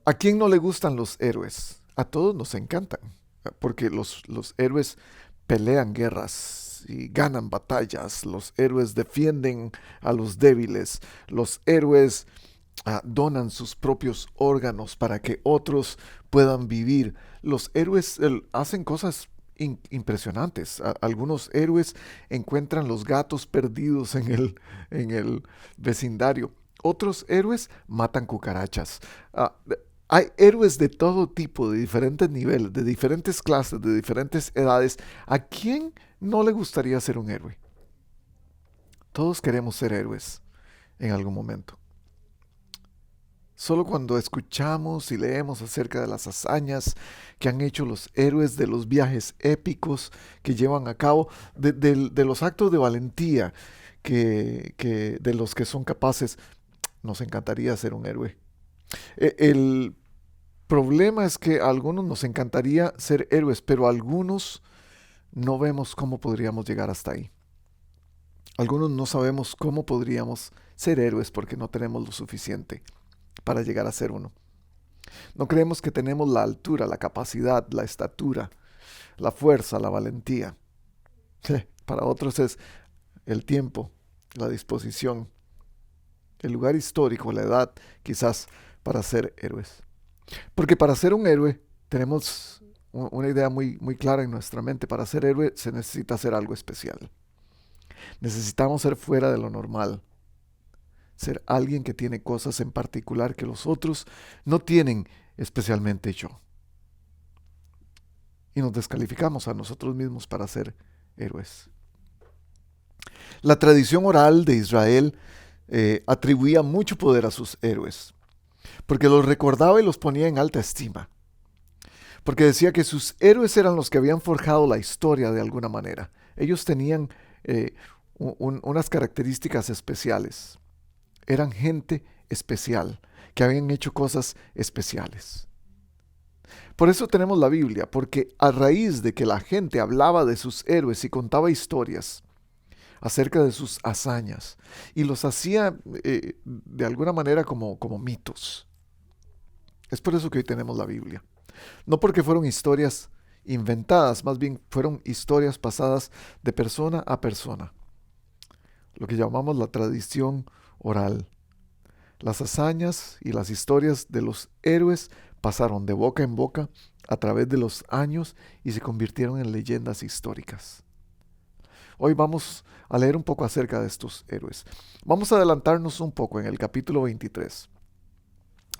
¿A quién no le gustan los héroes? A todos nos encantan, porque los héroes pelean guerras y ganan batallas, los héroes defienden a los débiles, los héroes donan sus propios órganos para que otros puedan vivir. Los héroes hacen cosas impresionantes. Algunos héroes encuentran los gatos perdidos en el vecindario. Otros héroes matan cucarachas. Ah, hay héroes de todo tipo, de diferentes niveles, de diferentes clases, de diferentes edades. ¿A quién no le gustaría ser un héroe? Todos queremos ser héroes en algún momento. Solo cuando escuchamos y leemos acerca de las hazañas que han hecho los héroes, de los viajes épicos que llevan a cabo, de los actos de valentía de los que son capaces, nos encantaría ser un héroe. El problema es que a algunos nos encantaría ser héroes, pero a algunos no vemos cómo podríamos llegar hasta ahí. Algunos no sabemos cómo podríamos ser héroes porque no tenemos lo suficiente para llegar a ser uno. No creemos que tenemos la altura, la capacidad, la estatura, la fuerza, la valentía. Para otros es el tiempo, la disposición, el lugar histórico, la edad, quizás para ser héroes. Porque para ser un héroe tenemos una idea muy clara en nuestra mente. Para ser héroe se necesita hacer algo especial. Necesitamos ser fuera de lo normal. Ser alguien que tiene cosas en particular que los otros no tienen, especialmente yo. Y nos descalificamos a nosotros mismos para ser héroes. La tradición oral de Israel atribuía mucho poder a sus héroes, porque los recordaba y los ponía en alta estima. Porque decía que sus héroes eran los que habían forjado la historia de alguna manera. Ellos tenían unas características especiales. Eran gente especial, que habían hecho cosas especiales. Por eso tenemos la Biblia, porque a raíz de que la gente hablaba de sus héroes y contaba historias acerca de sus hazañas, y los hacía de alguna manera como mitos. Es por eso que hoy tenemos la Biblia. No porque fueron historias inventadas, más bien fueron historias pasadas de persona a persona. Lo que llamamos la tradición oral. Las hazañas y las historias de los héroes pasaron de boca en boca a través de los años y se convirtieron en leyendas históricas. Hoy vamos a leer un poco acerca de estos héroes. Vamos a adelantarnos un poco en el capítulo 23.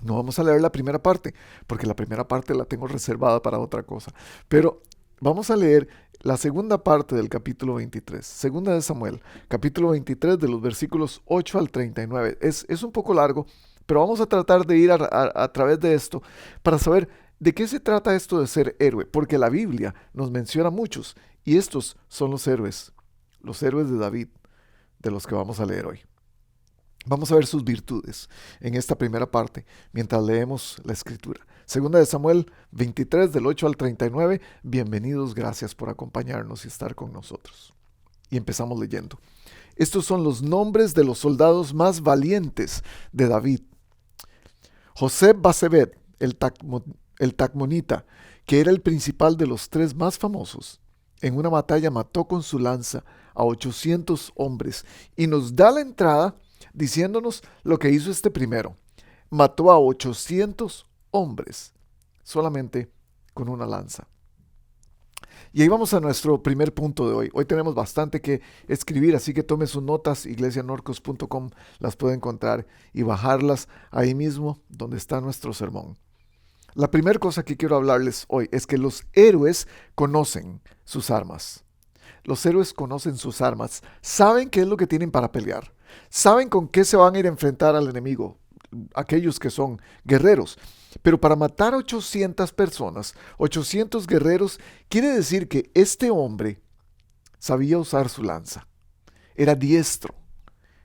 No vamos a leer la primera parte, porque la primera parte la tengo reservada para otra cosa. Pero vamos a leer la segunda parte del capítulo 23. Segunda de Samuel, capítulo 23 de los versículos 8 al 39. Es un poco largo, pero vamos a tratar de ir a través de esto para saber de qué se trata esto de ser héroe. Porque la Biblia nos menciona muchos y estos son los héroes de David, de los que vamos a leer hoy. Vamos a ver sus virtudes en esta primera parte, mientras leemos la escritura. Segunda de Samuel 23, del 8 al 39. Bienvenidos, gracias por acompañarnos y estar con nosotros. Y empezamos leyendo. Estos son los nombres de los soldados más valientes de David. José Basebet, el Tacmonita, que era el principal de los tres más famosos, en una batalla mató con su lanza a 800 hombres y nos da la entrada diciéndonos lo que hizo este primero. Mató a 800 hombres solamente con una lanza. Y ahí vamos a nuestro primer punto de hoy. Hoy tenemos bastante que escribir, así que tome sus notas, iglesianorcos.com, las puede encontrar y bajarlas ahí mismo donde está nuestro sermón. La primera cosa que quiero hablarles hoy es que los héroes conocen sus armas. Los héroes conocen sus armas, saben qué es lo que tienen para pelear, saben con qué se van a ir a enfrentar al enemigo, aquellos que son guerreros. Pero para matar a 800 personas, 800 guerreros, quiere decir que este hombre sabía usar su lanza. Era diestro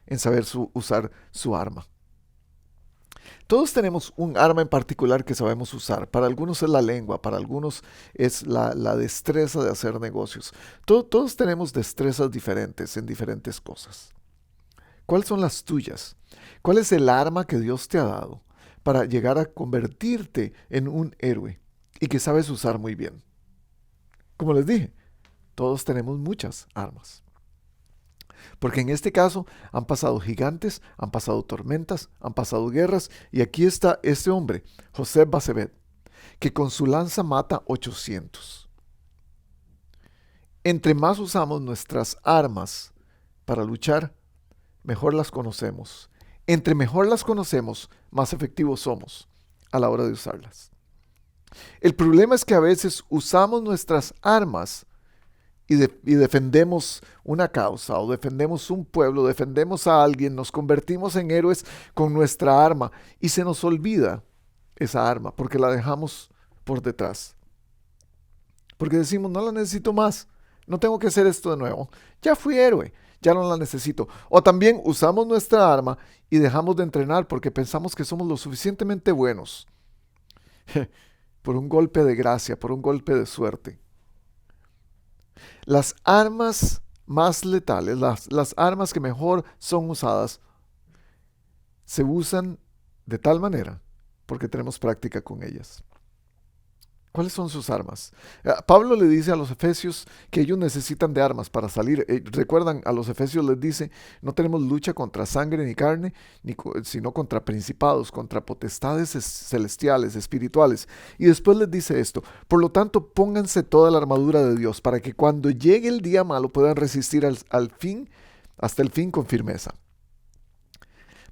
en saber usar su arma. Todos tenemos un arma en particular que sabemos usar. Para algunos es la lengua, para algunos es la destreza de hacer negocios. Todos tenemos destrezas diferentes en diferentes cosas. ¿Cuáles son las tuyas? ¿Cuál es el arma que Dios te ha dado para llegar a convertirte en un héroe y que sabes usar muy bien. Como les dije, todos tenemos muchas armas. Porque en este caso han pasado gigantes, han pasado tormentas, han pasado guerras, y aquí está este hombre, José Basebet, que con su lanza mata 800. Entre más usamos nuestras armas para luchar, mejor las conocemos. Entre mejor las conocemos, más efectivos somos a la hora de usarlas. El problema es que a veces usamos nuestras armas y defendemos una causa o defendemos un pueblo, defendemos a alguien, nos convertimos en héroes con nuestra arma y se nos olvida esa arma porque la dejamos por detrás. Porque decimos, no la necesito más, no tengo que hacer esto de nuevo, ya fui héroe, ya no la necesito. O también usamos nuestra arma y dejamos de entrenar porque pensamos que somos lo suficientemente buenos por un golpe de gracia, por un golpe de suerte. Las armas más letales, las armas que mejor son usadas, se usan de tal manera porque tenemos práctica con ellas. ¿Cuáles son sus armas? Pablo le dice a los efesios que ellos necesitan de armas para salir. Recuerdan, a los efesios les dice, no tenemos lucha contra sangre ni carne, sino contra principados, contra potestades celestiales, espirituales. Y después les dice esto, por lo tanto, pónganse toda la armadura de Dios para que cuando llegue el día malo puedan resistir al fin, hasta el fin con firmeza.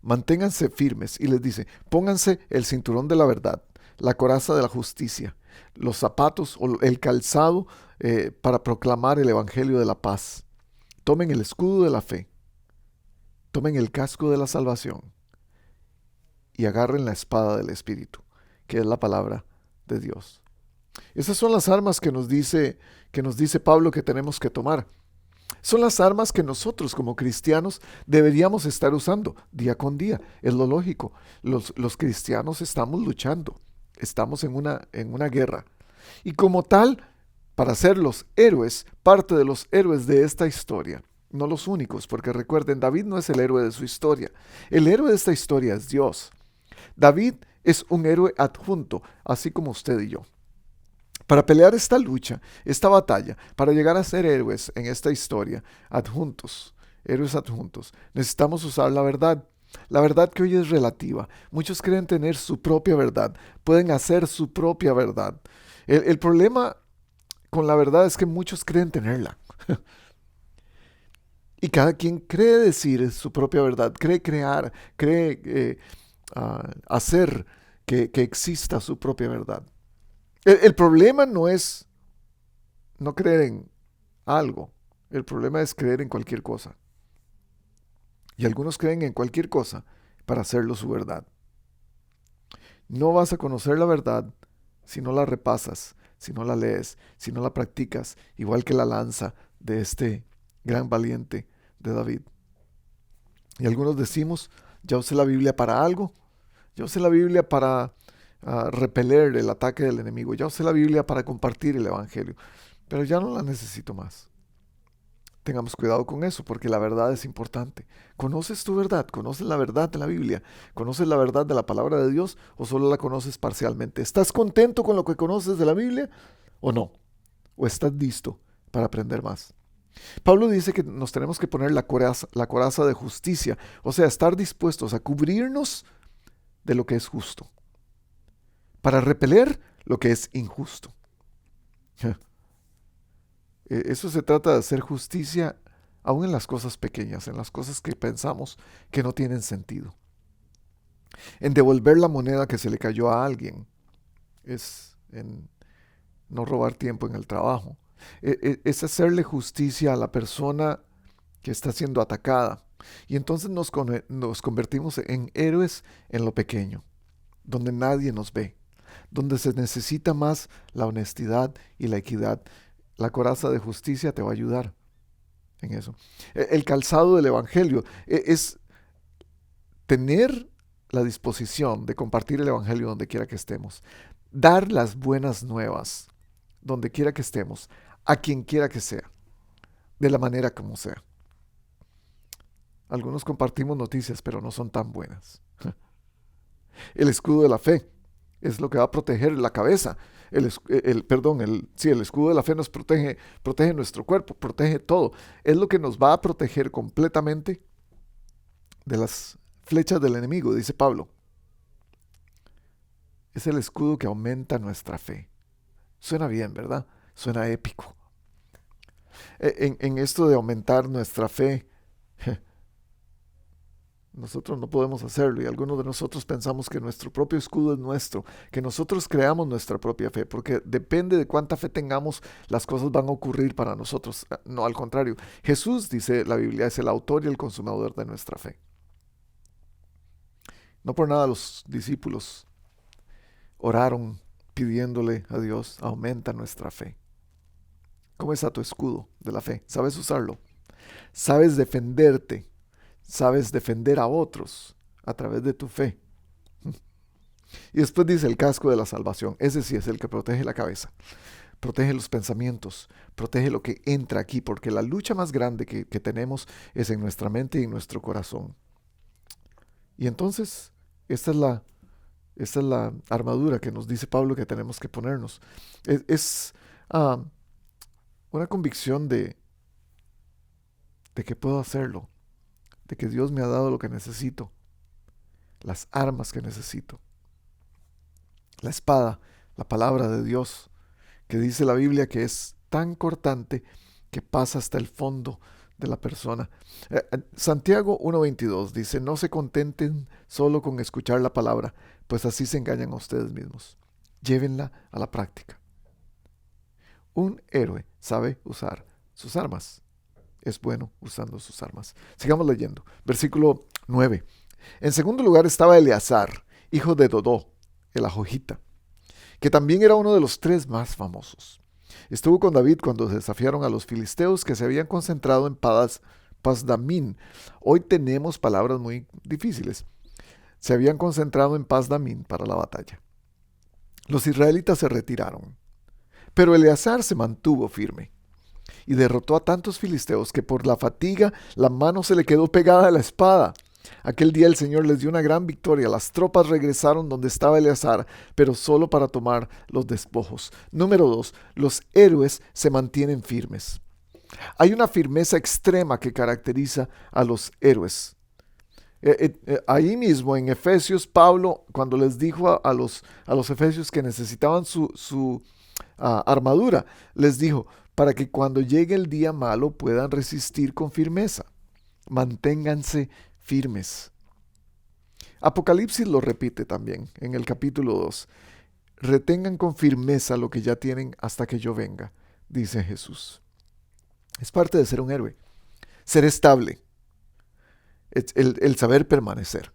Manténganse firmes y les dice, pónganse el cinturón de la verdad, la coraza de la justicia, los zapatos o el calzado para proclamar el evangelio de la paz. Tomen el escudo de la fe, tomen el casco de la salvación y agarren la espada del Espíritu, que es la palabra de Dios. Esas son las armas que nos dice Pablo que tenemos que tomar. Son las armas que nosotros como cristianos deberíamos estar usando día con día. Es lo lógico. Los cristianos estamos luchando. Estamos en una guerra. Y como tal, para ser los héroes, parte de los héroes de esta historia, no los únicos, porque recuerden, David no es el héroe de su historia. El héroe de esta historia es Dios. David es un héroe adjunto, así como usted y yo. Para pelear esta lucha, esta batalla, para llegar a ser héroes en esta historia, héroes adjuntos, necesitamos usar la verdad. La verdad que hoy es relativa. Muchos creen tener su propia verdad, pueden hacer su propia verdad. El problema con la verdad es que muchos creen tenerla. Y cada quien cree decir su propia verdad, cree crear, cree hacer que exista su propia verdad. El problema no es no creer en algo, el problema es creer en cualquier cosa. Y algunos creen en cualquier cosa para hacerlo su verdad. No vas a conocer la verdad si no la repasas, si no la lees, si no la practicas, igual que la lanza de este gran valiente de David. Y algunos decimos, ya usé la Biblia para algo, ya usé la Biblia para repeler el ataque del enemigo, ya usé la Biblia para compartir el evangelio, pero ya no la necesito más. Tengamos cuidado con eso, porque la verdad es importante. ¿Conoces tu verdad? ¿Conoces la verdad de la Biblia? ¿Conoces la verdad de la palabra de Dios o solo la conoces parcialmente? ¿Estás contento con lo que conoces de la Biblia o no? ¿O estás listo para aprender más? Pablo dice que nos tenemos que poner la coraza de justicia, o sea, estar dispuestos a cubrirnos de lo que es justo, para repeler lo que es injusto. Eso se trata de hacer justicia aún en las cosas pequeñas, en las cosas que pensamos que no tienen sentido. En devolver la moneda que se le cayó a alguien, es en no robar tiempo en el trabajo. Es hacerle justicia a la persona que está siendo atacada. Y entonces nos convertimos en héroes en lo pequeño, donde nadie nos ve, donde se necesita más la honestidad y la equidad. La coraza de justicia te va a ayudar en eso. El calzado del evangelio es tener la disposición de compartir el evangelio donde quiera que estemos. Dar las buenas nuevas donde quiera que estemos, a quien quiera que sea, de la manera como sea. Algunos compartimos noticias, pero no son tan buenas. El escudo de la fe es lo que va a proteger la cabeza. El escudo de la fe nos protege nuestro cuerpo, protege todo. Es lo que nos va a proteger completamente de las flechas del enemigo, dice Pablo. Es el escudo que aumenta nuestra fe. Suena bien, ¿verdad? Suena épico. En esto de aumentar nuestra fe, nosotros no podemos hacerlo y algunos de nosotros pensamos que nuestro propio escudo es nuestro, que nosotros creamos nuestra propia fe, porque depende de cuánta fe tengamos, las cosas van a ocurrir para nosotros. No, al contrario. Jesús, dice la Biblia, es el autor y el consumador de nuestra fe. No por nada los discípulos oraron pidiéndole a Dios, aumenta nuestra fe. ¿Cómo está tu escudo de la fe? ¿Sabes usarlo? ¿Sabes defenderte? ¿Sabes defender a otros a través de tu fe? Y después dice el casco de la salvación. Ese sí es el que protege la cabeza. Protege los pensamientos, protege lo que entra aquí, porque la lucha más grande que tenemos es en nuestra mente y en nuestro corazón. Y entonces, esta es la armadura que nos dice Pablo que tenemos que ponernos. Es una convicción de que puedo hacerlo, de que Dios me ha dado lo que necesito, las armas que necesito. La espada, la palabra de Dios, que dice la Biblia que es tan cortante que pasa hasta el fondo de la persona. Santiago 1:22 dice, no se contenten solo con escuchar la palabra, pues así se engañan a ustedes mismos. Llévenla a la práctica. Un héroe sabe usar sus armas. Es bueno usando sus armas. Sigamos leyendo. Versículo 9. En segundo lugar estaba Eleazar, hijo de Dodó, el Ajojita, que también era uno de los 3 más famosos. Estuvo con David cuando desafiaron a los filisteos que se habían concentrado en Pasdamín. Hoy tenemos palabras muy difíciles. Se habían concentrado en Pasdamín para la batalla. Los israelitas se retiraron, pero Eleazar se mantuvo firme y derrotó a tantos filisteos que por la fatiga la mano se le quedó pegada a la espada. Aquel día el Señor les dio una gran victoria. Las tropas regresaron donde estaba Eleazar, pero solo para tomar los despojos. Número 2. Los héroes se mantienen firmes. Hay una firmeza extrema que caracteriza a los héroes. Ahí mismo en Efesios, Pablo, cuando les dijo a los efesios que necesitaban su armadura, les dijo, para que cuando llegue el día malo puedan resistir con firmeza. Manténganse firmes. Apocalipsis lo repite también en el capítulo 2. Retengan con firmeza lo que ya tienen hasta que yo venga, dice Jesús. Es parte de ser un héroe. Ser estable. El saber permanecer.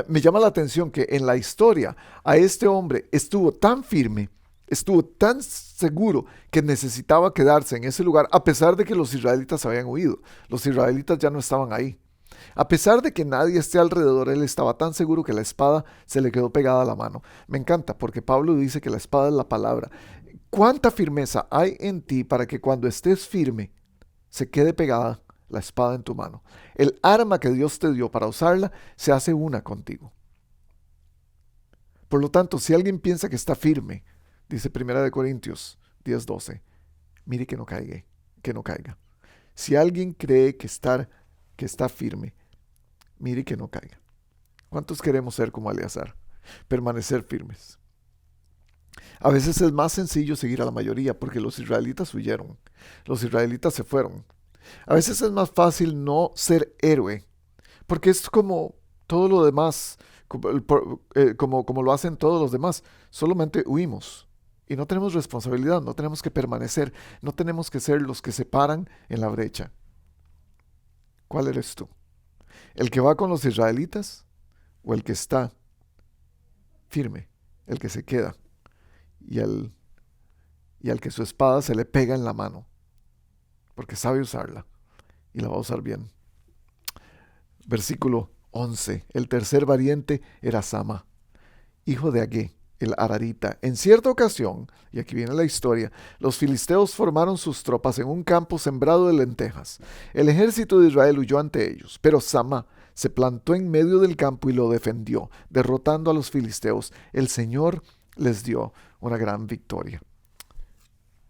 Me llama la atención que en la historia a este hombre estuvo tan firme, estuvo tan seguro que necesitaba quedarse en ese lugar a pesar de que los israelitas habían huido. Los israelitas ya no estaban ahí. A pesar de que nadie esté alrededor, él estaba tan seguro que la espada se le quedó pegada a la mano. Me encanta porque Pablo dice que la espada es la palabra. ¿Cuánta firmeza hay en ti para que cuando estés firme se quede pegada la espada en tu mano? El arma que Dios te dio para usarla se hace una contigo. Por lo tanto, si alguien piensa que está firme, dice 1 Corintios 10:12, mire que no caiga. Si alguien cree que está firme, mire que no caiga. ¿Cuántos queremos ser como Eleazar? Permanecer firmes. A veces es más sencillo seguir a la mayoría porque los israelitas huyeron. Los israelitas se fueron. A veces es más fácil no ser héroe porque es como todo lo demás, como lo hacen todos los demás. Solamente huimos y no tenemos responsabilidad, no tenemos que permanecer, no tenemos que ser los que se paran en la brecha. ¿Cuál eres tú? ¿El que va con los israelitas o el que está firme, el que se queda y al que su espada se le pega en la mano porque sabe usarla y la va a usar bien? Versículo 11. El tercer valiente era Sama, hijo de Agé, el Ararita. En cierta ocasión, y aquí viene la historia, los filisteos formaron sus tropas en un campo sembrado de lentejas. El ejército de Israel huyó ante ellos, pero Sama se plantó en medio del campo y lo defendió, derrotando a los filisteos. El Señor les dio una gran victoria.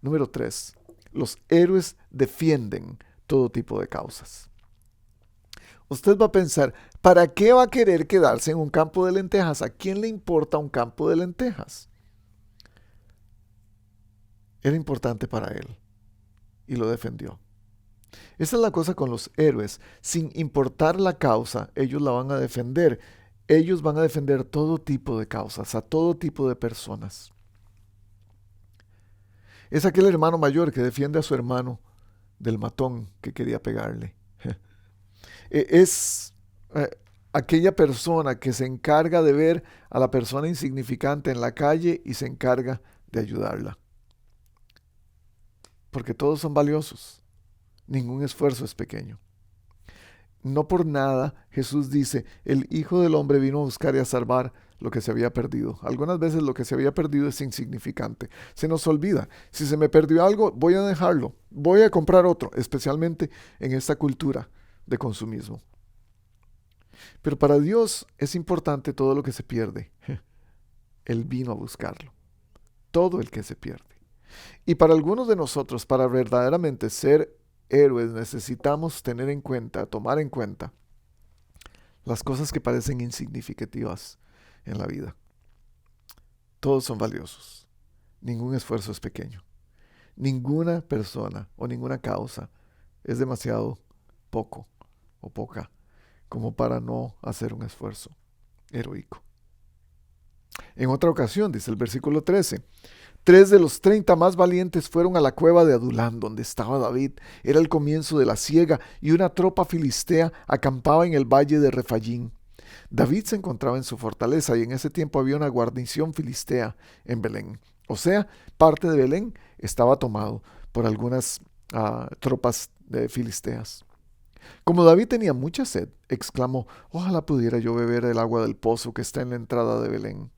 Número 3. Los héroes defienden todo tipo de causas. Usted va a pensar, ¿para qué va a querer quedarse en un campo de lentejas? ¿A quién le importa un campo de lentejas? Era importante para él y lo defendió. Esa es la cosa con los héroes. Sin importar la causa, ellos la van a defender. Ellos van a defender todo tipo de causas, a todo tipo de personas. Es aquel hermano mayor que defiende a su hermano del matón que quería pegarle. Es aquella persona que se encarga de ver a la persona insignificante en la calle y se encarga de ayudarla. Porque todos son valiosos. Ningún esfuerzo es pequeño. No por nada Jesús dice, el Hijo del Hombre vino a buscar y a salvar lo que se había perdido. Algunas veces lo que se había perdido es insignificante. Se nos olvida. Si se me perdió algo, voy a dejarlo. Voy a comprar otro, especialmente en esta cultura de consumismo. Pero para Dios es importante todo lo que se pierde. Él vino a buscarlo. Todo el que se pierde. Y para algunos de nosotros, para verdaderamente ser héroes, necesitamos tener en cuenta, tomar en cuenta las cosas que parecen insignificativas en la vida. Todos son valiosos. Ningún esfuerzo es pequeño. Ninguna persona o ninguna causa es demasiado poco o poca como para no hacer un esfuerzo heroico. En otra ocasión, dice el versículo 13, 3 de los 30 más valientes fueron a la cueva de Adulán, donde estaba David. Era el comienzo de la siega y una tropa filistea acampaba en el valle de Refayín. David se encontraba en su fortaleza y en ese tiempo había una guarnición filistea en Belén. O sea, parte de Belén estaba tomado por algunas tropas filisteas. Como David tenía mucha sed, exclamó, ojalá pudiera yo beber el agua del pozo que está en la entrada de Belén.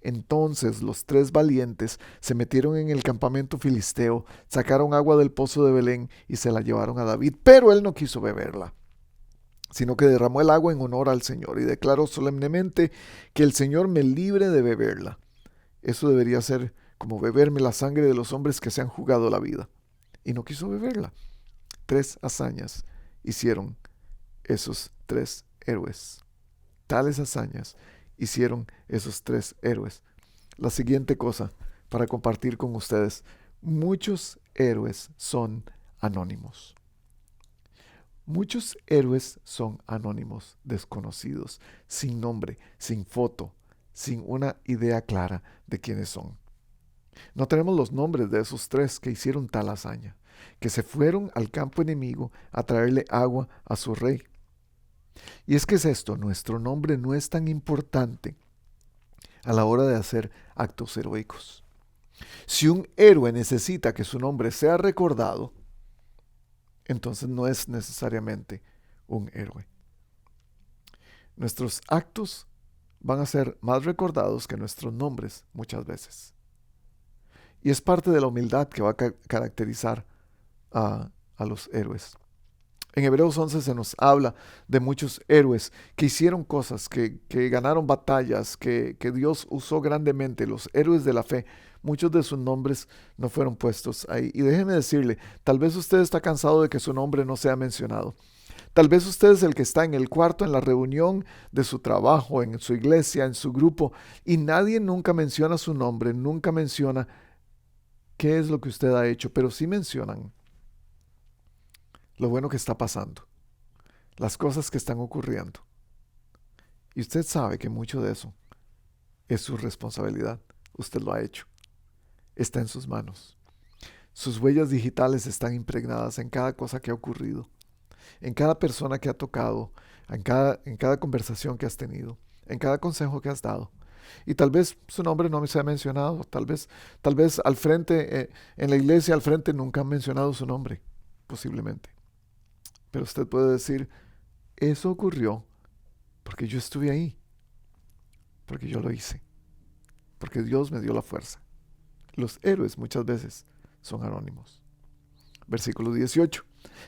Entonces los 3 valientes se metieron en el campamento filisteo, sacaron agua del pozo de Belén y se la llevaron a David, pero él no quiso beberla, sino que derramó el agua en honor al Señor y declaró solemnemente que el Señor me libre de beberla. Eso debería ser como beberme la sangre de los hombres que se han jugado la vida. Y no quiso beberla. 3 hazañas hicieron esos 3 héroes. Tales hazañas hicieron esos 3 héroes. La siguiente cosa para compartir con ustedes. Muchos héroes son anónimos. Muchos héroes son anónimos, desconocidos, sin nombre, sin foto, sin una idea clara de quiénes son. No tenemos los nombres de esos 3 que hicieron tal hazaña, que se fueron al campo enemigo a traerle agua a su rey. Y es que es esto, nuestro nombre no es tan importante a la hora de hacer actos heroicos. Si un héroe necesita que su nombre sea recordado, entonces no es necesariamente un héroe. Nuestros actos van a ser más recordados que nuestros nombres muchas veces. Y es parte de la humildad que va a caracterizar a los héroes. En Hebreos 11 se nos habla de muchos héroes que hicieron cosas, que ganaron batallas, que Dios usó grandemente, los héroes de la fe. Muchos de sus nombres no fueron puestos ahí. Y déjeme decirle, tal vez usted está cansado de que su nombre no sea mencionado. Tal vez usted es el que está en el cuarto, en la reunión de su trabajo, en su iglesia, en su grupo, y nadie nunca menciona su nombre, nunca menciona qué es lo que usted ha hecho, pero sí mencionan lo bueno que está pasando, las cosas que están ocurriendo. Y usted sabe que mucho de eso es su responsabilidad. Usted lo ha hecho. Está en sus manos. Sus huellas digitales están impregnadas en cada cosa que ha ocurrido, en cada persona que ha tocado, en cada conversación que has tenido, en cada consejo que has dado. Y tal vez su nombre no se ha mencionado, tal vez al frente, en la iglesia al frente nunca han mencionado su nombre, posiblemente. Pero usted puede decir, eso ocurrió porque yo estuve ahí, porque yo lo hice, porque Dios me dio la fuerza. Los héroes muchas veces son anónimos. Versículo 18.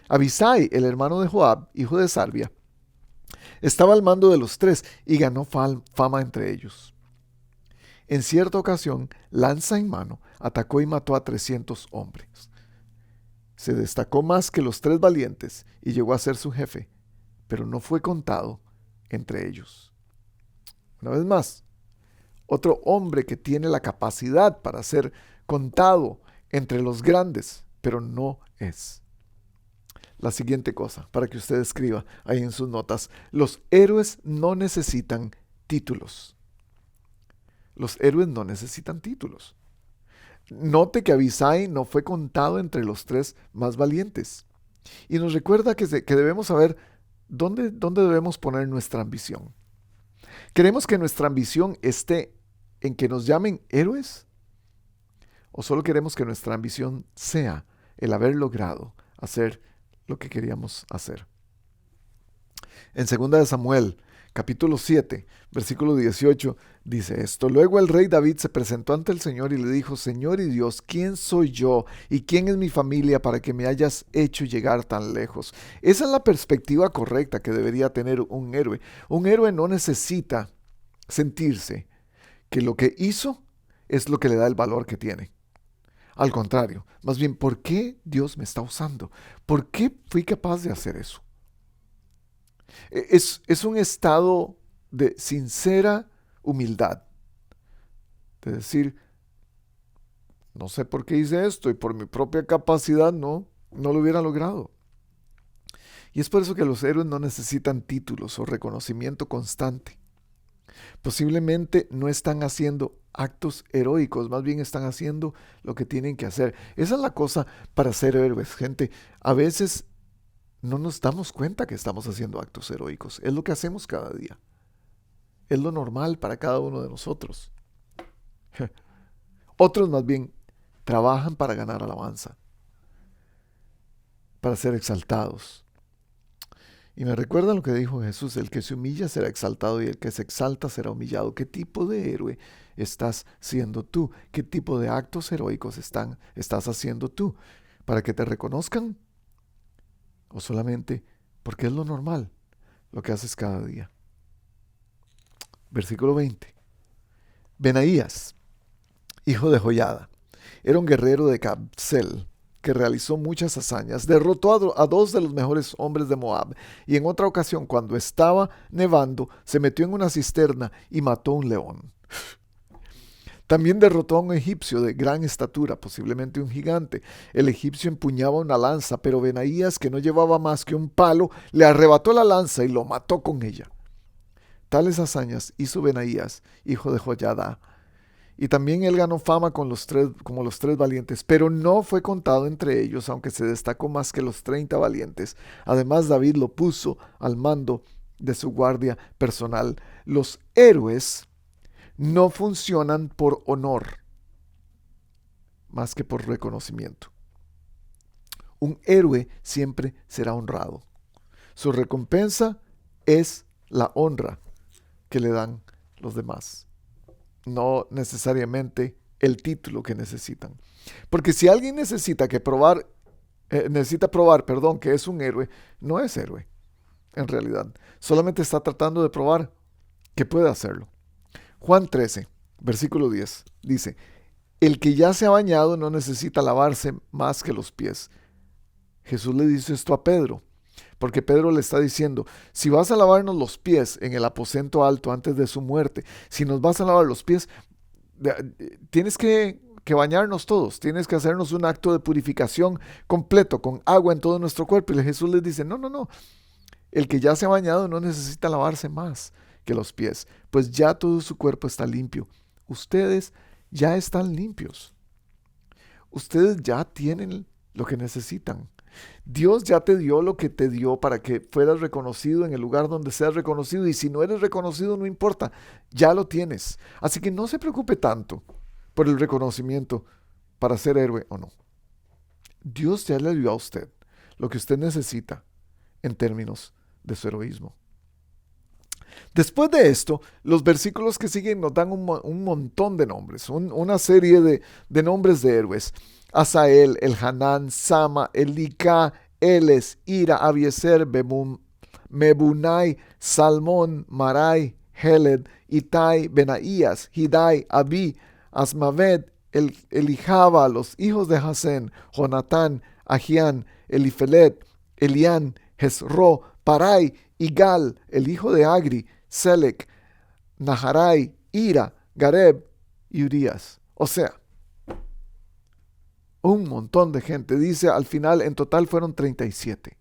Abisai, el hermano de Joab, hijo de Sarvia, Estaba al mando de los tres y ganó fama entre ellos. En cierta ocasión, lanza en mano, atacó y mató a 300 hombres. Se destacó más que los tres valientes y llegó a ser su jefe, pero no fue contado entre ellos. Una vez más, otro hombre que tiene la capacidad para ser contado entre los grandes, pero no es. La siguiente cosa, para que usted escriba ahí en sus notas: los héroes no necesitan títulos. Los héroes no necesitan títulos. Note que Abisai no fue contado entre los tres más valientes. Y nos recuerda que debemos saber dónde debemos poner nuestra ambición. ¿Queremos que nuestra ambición esté en que nos llamen héroes? ¿O solo queremos que nuestra ambición sea el haber logrado hacer lo que queríamos hacer? En 2 Samuel, capítulo 7, versículo 18, dice esto: luego el rey David se presentó ante el Señor y le dijo: Señor y Dios, ¿quién soy yo y quién es mi familia para que me hayas hecho llegar tan lejos? Esa es la perspectiva correcta que debería tener un héroe. Un héroe no necesita sentirse que lo que hizo es lo que le da el valor que tiene. Al contrario, más bien, ¿por qué Dios me está usando? ¿Por qué fui capaz de hacer eso? Es un estado de sincera humildad. De decir, no sé por qué hice esto y por mi propia capacidad no lo hubiera logrado. Y es por eso que los héroes no necesitan títulos o reconocimiento constante. Posiblemente no están haciendo actos heroicos, más bien están haciendo lo que tienen que hacer. Esa es la cosa para ser héroes, gente. A veces no nos damos cuenta que estamos haciendo actos heroicos. Es lo que hacemos cada día. Es lo normal para cada uno de nosotros. Otros más bien trabajan para ganar alabanza, para ser exaltados. Y me recuerda lo que dijo Jesús: el que se humilla será exaltado y el que se exalta será humillado. ¿Qué tipo de héroe estás siendo tú? ¿Qué tipo de actos heroicos estás haciendo tú? ¿Para que te reconozcan? ¿O solamente porque es lo normal, lo que haces cada día? Versículo 20. Benaías, hijo de Joiada, era un guerrero de Kabsel que realizó muchas hazañas. Derrotó a dos de los mejores hombres de Moab, y en otra ocasión, cuando estaba nevando, se metió en una cisterna y mató a un león. También derrotó a un egipcio de gran estatura, posiblemente un gigante. El egipcio empuñaba una lanza, pero Benaías, que no llevaba más que un palo, le arrebató la lanza y lo mató con ella. Tales hazañas hizo Benaías, hijo de Joiada. Y también él ganó fama como los tres valientes, pero no fue contado entre ellos, aunque se destacó más que los 30 valientes. Además, David lo puso al mando de su guardia personal. Los héroes no funcionan por honor, más que por reconocimiento. Un héroe siempre será honrado. Su recompensa es la honra que le dan los demás, no necesariamente el título que necesitan. Porque si alguien necesita probar, que es un héroe, no es héroe, en realidad. Solamente está tratando de probar que puede hacerlo. Juan 13, versículo 10, dice: el que ya se ha bañado no necesita lavarse más que los pies. Jesús le dice esto a Pedro, porque Pedro le está diciendo: si vas a lavarnos los pies en el aposento alto antes de su muerte, si nos vas a lavar los pies, tienes que bañarnos todos, tienes que hacernos un acto de purificación completo, con agua en todo nuestro cuerpo. Y Jesús les dice: no, el que ya se ha bañado no necesita lavarse más que los pies, pues ya todo su cuerpo está limpio. Ustedes ya están limpios. Ustedes ya tienen lo que necesitan. Dios ya te dio lo que te dio para que fueras reconocido en el lugar donde seas reconocido, y si no eres reconocido no importa, ya lo tienes. Así que no se preocupe tanto por el reconocimiento para ser héroe o no. Dios ya le dio a usted lo que usted necesita en términos de su heroísmo. Después de esto, los versículos que siguen nos dan un montón de nombres, una serie de nombres de héroes. Asael, Elhanán, Sama, Elicá, Eles, Ira, Abiezer, Mebunai, Salmón, Marai, Heled, Itai, Benaías, Hidai, Abi, Asmaved, Elijaba, los hijos de Jasén, Jonatán, Ahián, Elifelet, Elián, Hezro, Parai, Igal, el hijo de Agri, Selec, Naharai, Ira, Gareb y Urías. O sea, un montón de gente. Dice al final, en total fueron 37.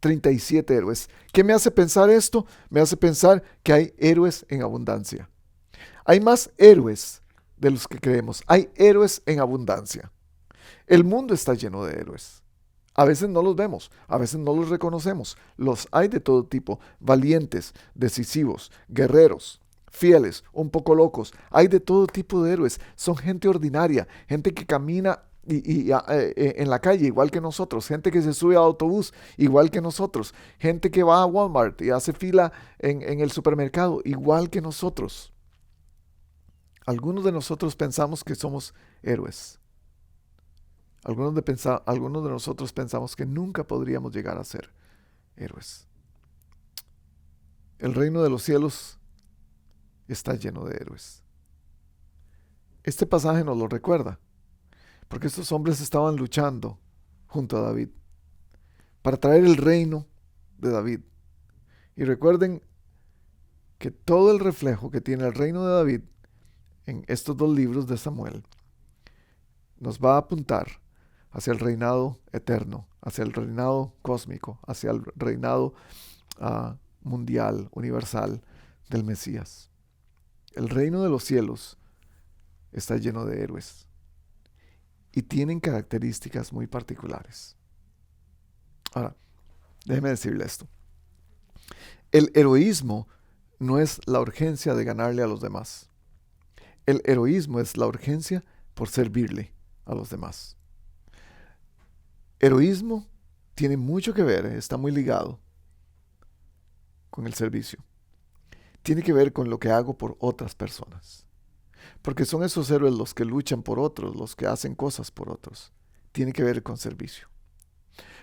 37 héroes. ¿Qué me hace pensar esto? Me hace pensar que hay héroes en abundancia. Hay más héroes de los que creemos. Hay héroes en abundancia. El mundo está lleno de héroes. A veces no los vemos, a veces no los reconocemos. Los hay de todo tipo, valientes, decisivos, guerreros, fieles, un poco locos. Hay de todo tipo de héroes. Son gente ordinaria, gente que camina en la calle igual que nosotros, gente que se sube al autobús igual que nosotros, gente que va a Walmart y hace fila en el supermercado igual que nosotros. Algunos de nosotros pensamos que somos héroes. Algunos de nosotros pensamos que nunca podríamos llegar a ser héroes. El reino de los cielos está lleno de héroes. Este pasaje nos lo recuerda, porque estos hombres estaban luchando junto a David para traer el reino de David. Y recuerden que todo el reflejo que tiene el reino de David en estos dos libros de Samuel nos va a apuntar hacia el reinado eterno, hacia el reinado cósmico, hacia el reinado mundial, universal del Mesías. El reino de los cielos está lleno de héroes y tienen características muy particulares. Ahora, déjeme decirle esto. El heroísmo no es la urgencia de ganarle a los demás. El heroísmo es la urgencia por servirle a los demás. Heroísmo tiene mucho que ver, está muy ligado con el servicio. Tiene que ver con lo que hago por otras personas. Porque son esos héroes los que luchan por otros, los que hacen cosas por otros. Tiene que ver con servicio.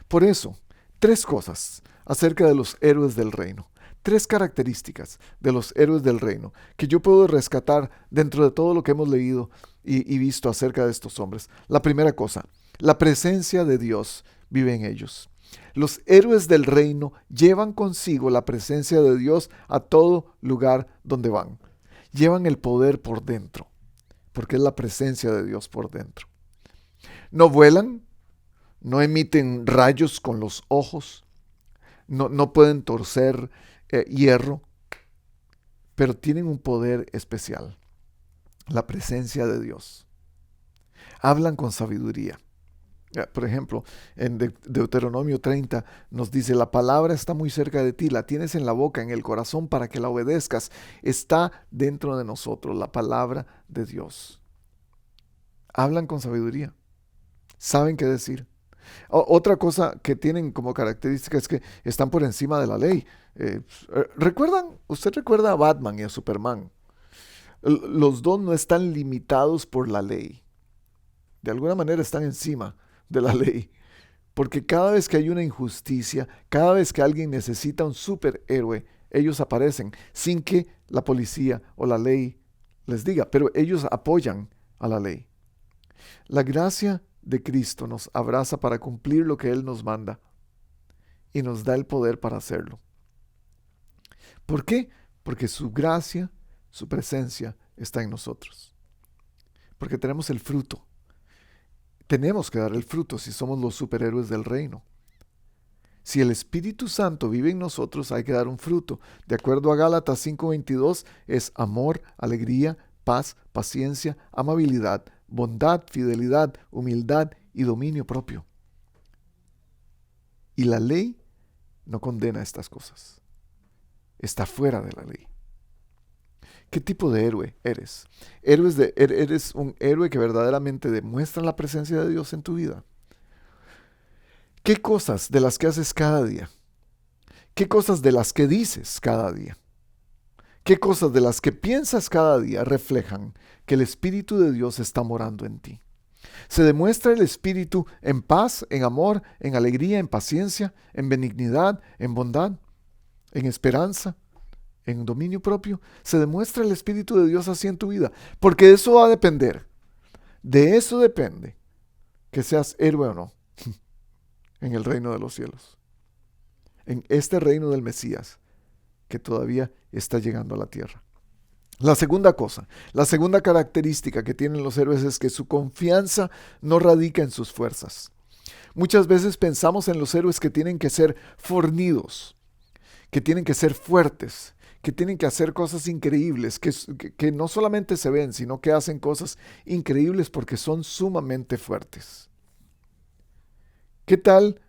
Por eso, 3 cosas acerca de los héroes del reino. 3 características de los héroes del reino que yo puedo rescatar dentro de todo lo que hemos leído y visto acerca de estos hombres. La primera cosa, la presencia de Dios vive en ellos. Los héroes del reino llevan consigo la presencia de Dios a todo lugar donde van. Llevan el poder por dentro, porque es la presencia de Dios por dentro. No vuelan, no emiten rayos con los ojos, no pueden torcer hierro, pero tienen un poder especial, la presencia de Dios. Hablan con sabiduría. Por ejemplo, en Deuteronomio 30 nos dice, la palabra está muy cerca de ti, la tienes en la boca, en el corazón para que la obedezcas. Está dentro de nosotros la palabra de Dios. Hablan con sabiduría, saben qué decir. Otra cosa que tienen como característica es que están por encima de la ley. ¿Usted recuerda a Batman y a Superman? Los dos no están limitados por la ley. De alguna manera están encima de la ley. Porque cada vez que hay una injusticia, cada vez que alguien necesita un superhéroe, ellos aparecen sin que la policía o la ley les diga, pero ellos apoyan a la ley. La gracia de Cristo nos abraza para cumplir lo que Él nos manda y nos da el poder para hacerlo. ¿Por qué? Porque su gracia, su presencia está en nosotros. Porque tenemos el fruto. Tenemos que dar el fruto si somos los superhéroes del reino. Si el Espíritu Santo vive en nosotros, hay que dar un fruto. De acuerdo a Gálatas 5:22, es amor, alegría, paz, paciencia, amabilidad, bondad, fidelidad, humildad y dominio propio. Y la ley no condena estas cosas. Está fuera de la ley. ¿Qué tipo de héroe eres? ¿Eres un héroe que verdaderamente demuestra la presencia de Dios en tu vida? ¿Qué cosas de las que haces cada día? ¿Qué cosas de las que dices cada día? ¿Qué cosas de las que piensas cada día reflejan que el Espíritu de Dios está morando en ti? Se demuestra el Espíritu en paz, en amor, en alegría, en paciencia, en benignidad, en bondad. en esperanza, en dominio propio, se demuestra el Espíritu de Dios así en tu vida. Porque eso va a depender. De eso depende que seas héroe o no en el reino de los cielos. En este reino del Mesías que todavía está llegando a la tierra. La segunda cosa, la segunda característica que tienen los héroes es que su confianza no radica en sus fuerzas. Muchas veces pensamos en los héroes que tienen que ser fornidos, que tienen que ser fuertes, que tienen que hacer cosas increíbles, que no solamente se ven, sino que hacen cosas increíbles porque son sumamente fuertes. ¿Qué tal,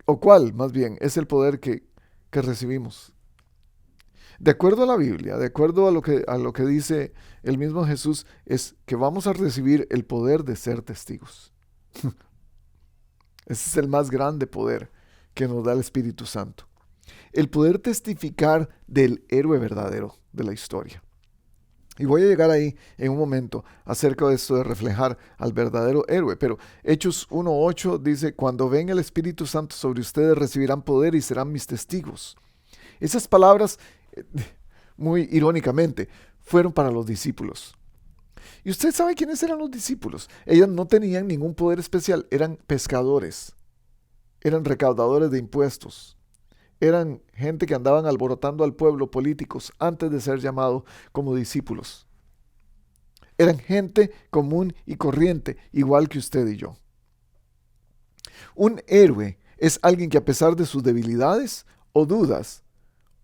o cuál más bien, es el poder que recibimos? De acuerdo a la Biblia, de acuerdo a lo que dice el mismo Jesús, es que vamos a recibir el poder de ser testigos. Ese es el más grande poder que nos da el Espíritu Santo. El poder testificar del héroe verdadero de la historia. Y voy a llegar ahí en un momento acerca de esto de reflejar al verdadero héroe. Pero Hechos 1:8 dice, cuando venga el Espíritu Santo sobre ustedes recibirán poder y serán mis testigos. Esas palabras, muy irónicamente, fueron para los discípulos. ¿Y usted sabe quiénes eran los discípulos? Ellos no tenían ningún poder especial, eran pescadores, eran recaudadores de impuestos, eran gente que andaban alborotando al pueblo, políticos, antes de ser llamados como discípulos. Eran gente común y corriente, igual que usted y yo. Un héroe es alguien que a pesar de sus debilidades o dudas,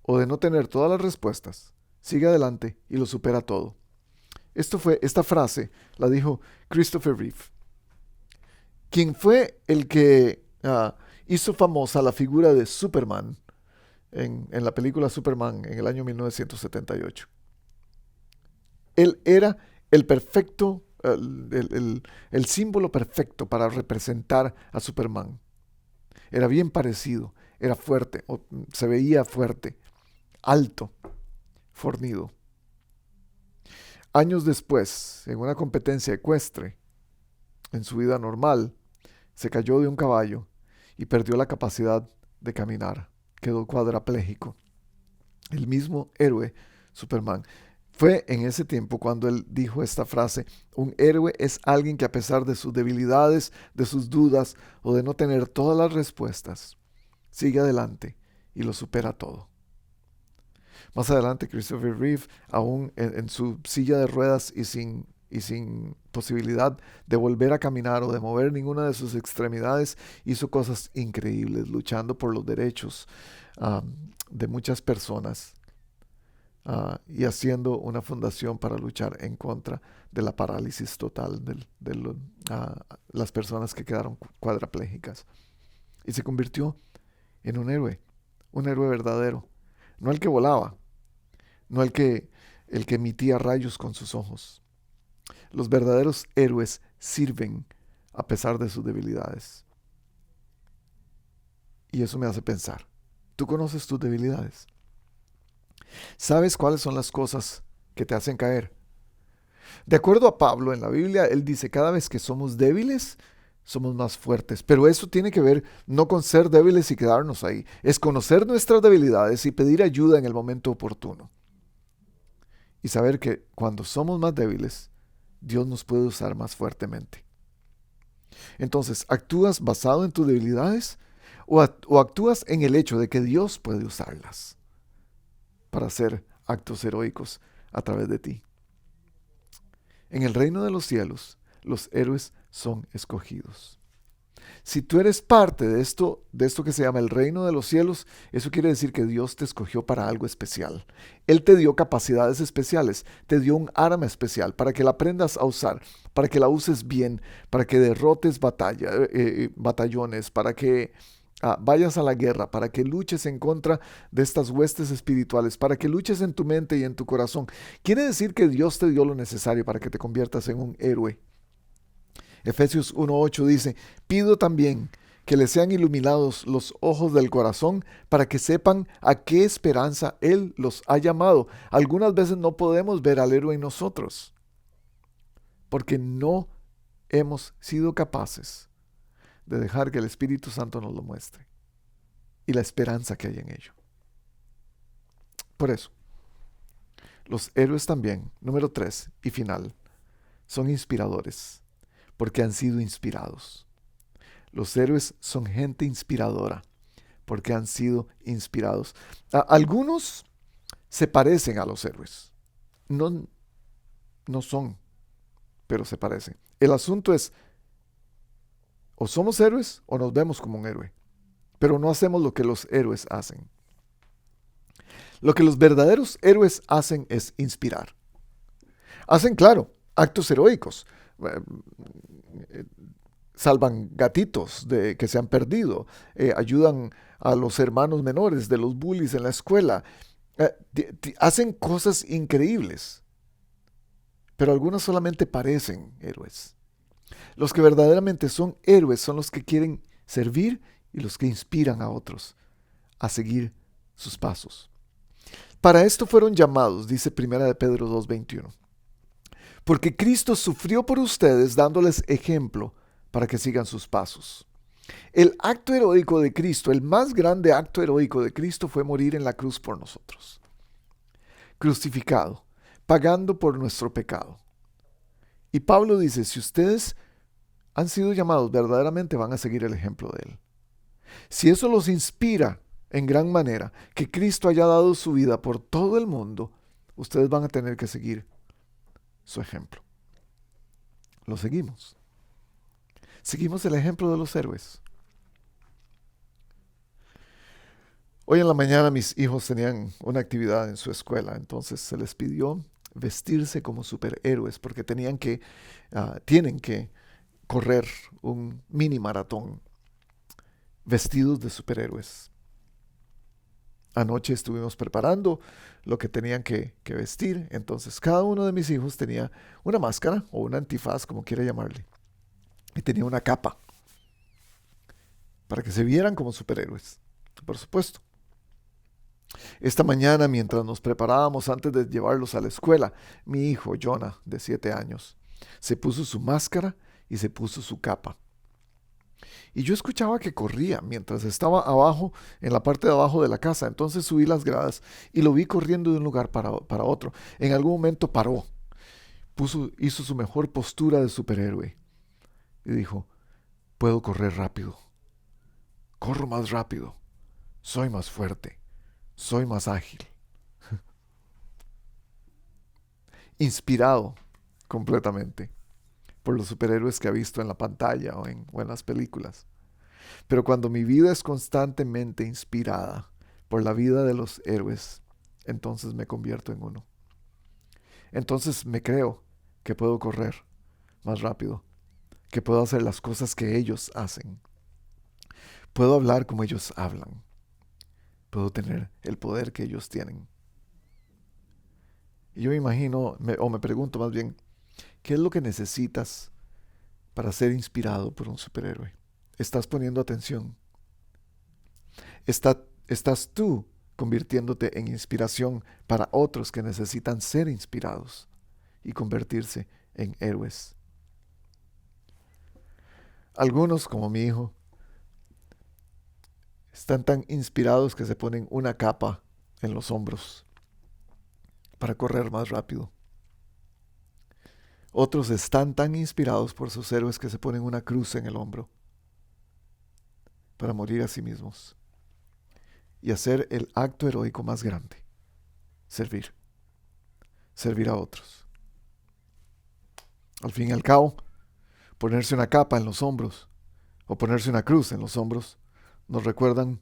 o de no tener todas las respuestas, sigue adelante y lo supera todo. Esta frase la dijo Christopher Reeve, quien fue el que hizo famosa la figura de Superman en la película Superman en el año 1978. Él era el perfecto, el símbolo perfecto para representar a Superman. Era bien parecido, era fuerte, se veía fuerte, alto, fornido. Años después, en una competencia ecuestre, en su vida normal, se cayó de un caballo y perdió la capacidad de caminar. Quedó cuadraplégico. El mismo héroe, Superman. Fue en ese tiempo cuando él dijo esta frase: un héroe es alguien que a pesar de sus debilidades, de sus dudas o de no tener todas las respuestas, sigue adelante y lo supera todo. Más adelante, Christopher Reeve, aún en su silla de ruedas y sin posibilidad de volver a caminar o de mover ninguna de sus extremidades, hizo cosas increíbles, luchando por los derechos de muchas personas y haciendo una fundación para luchar en contra de la parálisis total de las personas que quedaron cuadraplégicas. Y se convirtió en un héroe verdadero. No el que volaba, no el que emitía rayos con sus ojos. Los verdaderos héroes sirven a pesar de sus debilidades. Y eso me hace pensar, ¿tú conoces tus debilidades? ¿Sabes cuáles son las cosas que te hacen caer? De acuerdo a Pablo en la Biblia, él dice, cada vez que somos débiles, somos más fuertes. Pero eso tiene que ver no con ser débiles y quedarnos ahí. Es conocer nuestras debilidades y pedir ayuda en el momento oportuno. Y saber que cuando somos más débiles, Dios nos puede usar más fuertemente. Entonces, ¿actúas basado en tus debilidades o actúas en el hecho de que Dios puede usarlas para hacer actos heroicos a través de ti? En el reino de los cielos, los héroes son escogidos. Si tú eres parte de esto que se llama el reino de los cielos, eso quiere decir que Dios te escogió para algo especial. Él te dio capacidades especiales, te dio un arma especial para que la aprendas a usar, para que la uses bien, para que derrotes batallones, para que vayas a la guerra, para que luches en contra de estas huestes espirituales, para que luches en tu mente y en tu corazón. Quiere decir que Dios te dio lo necesario para que te conviertas en un héroe. Efesios 1:8 dice, pido también que les sean iluminados los ojos del corazón para que sepan a qué esperanza Él los ha llamado. Algunas veces no podemos ver al héroe en nosotros porque no hemos sido capaces de dejar que el Espíritu Santo nos lo muestre y la esperanza que hay en ello. Por eso, los héroes también, número 3 y final, son inspiradores, porque han sido inspirados. Los héroes son gente inspiradora, porque han sido inspirados. Algunos se parecen a los héroes. No, no son, pero se parecen. El asunto es, o somos héroes o nos vemos como un héroe, pero no hacemos lo que los héroes hacen. Lo que los verdaderos héroes hacen es inspirar. Hacen, claro, actos heroicos. Salvan gatitos que se han perdido. Ayudan a los hermanos menores de los bullies en la escuela. Hacen cosas increíbles. Pero algunos solamente parecen héroes. Los que verdaderamente son héroes son los que quieren servir y los que inspiran a otros a seguir sus pasos. Para esto fueron llamados, dice 1 de Pedro 2:21, porque Cristo sufrió por ustedes dándoles ejemplo para que sigan sus pasos. El acto heroico de Cristo, el más grande acto heroico de Cristo fue morir en la cruz por nosotros. Crucificado, pagando por nuestro pecado. Y Pablo dice, si ustedes han sido llamados verdaderamente, van a seguir el ejemplo de Él. Si eso los inspira en gran manera, que Cristo haya dado su vida por todo el mundo, ustedes van a tener que seguir su ejemplo. Lo seguimos. Seguimos el ejemplo de los héroes. Hoy en la mañana mis hijos tenían una actividad en su escuela, entonces se les pidió vestirse como superhéroes porque tienen que correr un mini maratón vestidos de superhéroes. Anoche estuvimos preparando lo que tenían que vestir, entonces cada uno de mis hijos tenía una máscara o un antifaz, como quiera llamarle, y tenía una capa para que se vieran como superhéroes, por supuesto. Esta mañana, mientras nos preparábamos antes de llevarlos a la escuela, mi hijo, Jonah, de 7 años, se puso su máscara y se puso su capa. Y yo escuchaba que corría mientras estaba abajo, en la parte de abajo de la casa. Entonces subí las gradas y lo vi corriendo de un lugar para otro. En algún momento paró, hizo su mejor postura de superhéroe y dijo, puedo correr rápido, corro más rápido, soy más fuerte, soy más ágil. Inspirado completamente por los superhéroes que ha visto en la pantalla o en las películas. Pero cuando mi vida es constantemente inspirada por la vida de los héroes, entonces me convierto en uno. Entonces me creo que puedo correr más rápido, que puedo hacer las cosas que ellos hacen. Puedo hablar como ellos hablan. Puedo tener el poder que ellos tienen. Y yo me imagino, o me pregunto más bien, ¿qué es lo que necesitas para ser inspirado por un superhéroe? ¿Estás poniendo atención? ¿Estás tú convirtiéndote en inspiración para otros que necesitan ser inspirados y convertirse en héroes? Algunos, como mi hijo, están tan inspirados que se ponen una capa en los hombros para correr más rápido. Otros están tan inspirados por sus héroes que se ponen una cruz en el hombro para morir a sí mismos y hacer el acto heroico más grande, servir a otros. Al fin y al cabo, ponerse una capa en los hombros o ponerse una cruz en los hombros nos recuerdan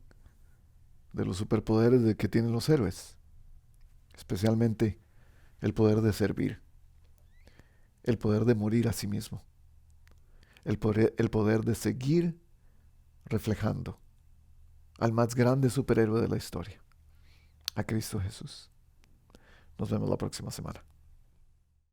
de los superpoderes que tienen los héroes, especialmente el poder de servir, el poder de morir a sí mismo, el poder de seguir reflejando al más grande superhéroe de la historia, a Cristo Jesús. Nos vemos la próxima semana.